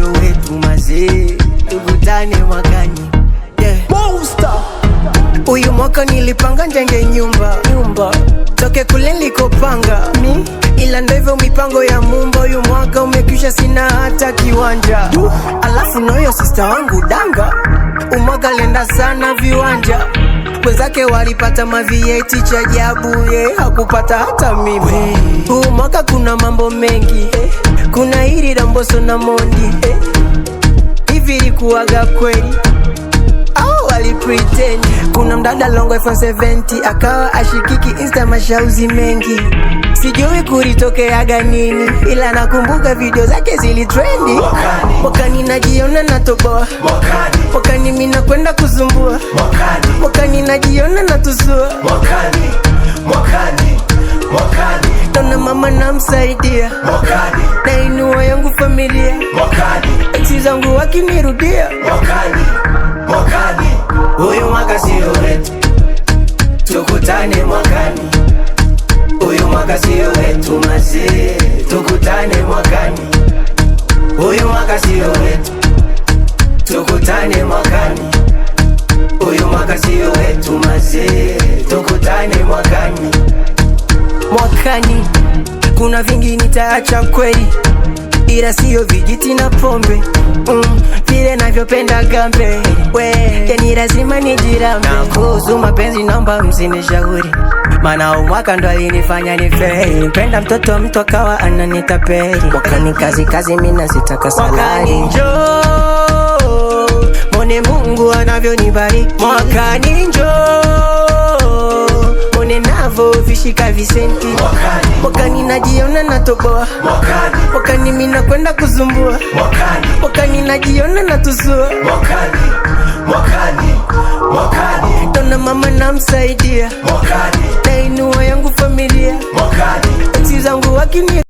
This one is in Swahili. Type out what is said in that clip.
sio wetu mazee, tukutane mwakani. Monster. Uyu mwaka nilipanga njenge nyumba toke kule nilikopanga mi, ila ndo hivyo mipango ya Mumba. Uyu mwaka umekwisha, sina hata kiwanja. Alafu noyo sister wangu danga, umwaka lenda sana viwanja. Wenzake walipata mavieti cha ajabu, ye hakupata hata mimi. Huu mwaka kuna mambo mengi, kuna hili la Mbosso na Mondi. Hivi likuwaga kweli au wali pretend? Kuna mdada longo iPhone 70 akawa ashikiki Insta mashauzi mengi, sijui kulitokeaga nini, ila nakumbuka video zake zili trendi. Mwakani najiona natoboa, mwakani mina kwenda kuzumbua, mwakani najiona natusua, naona mama namsaidia, nainua yangu familia, eksi zangu wakinirudia. Uyu mwaka sio wetu, tukutane mwakani. Uyu mwaka sio wetu mazee, tukutane mwakani. Uyu mwaka sio wetu, tukutane mwakani. Uyu mwaka sio wetu mazee, tukutane mwakani. Mwakani kuna vingi nitaacha kweli, ila sio vijiti na pombe. Vile navyopenda gambe yani lazima nijirambe. Na kuhusu mapenzi naomba msinishauri, maana umwaka ndo alinifanya nifeli. Nipenda mtoto mtu akawa ananitapeli. Mwakani kazi mina sitaka salari. Njoo mwone Mungu anavyonibariki. Mwakani njoo mwone navo vishika visenti. Mwakani najiona natoboa, mwakani mina kwenda kuzumbua, mwakani najiona natusua, naona mama namsaidia, nainua yangu familia, eksi zangu wakini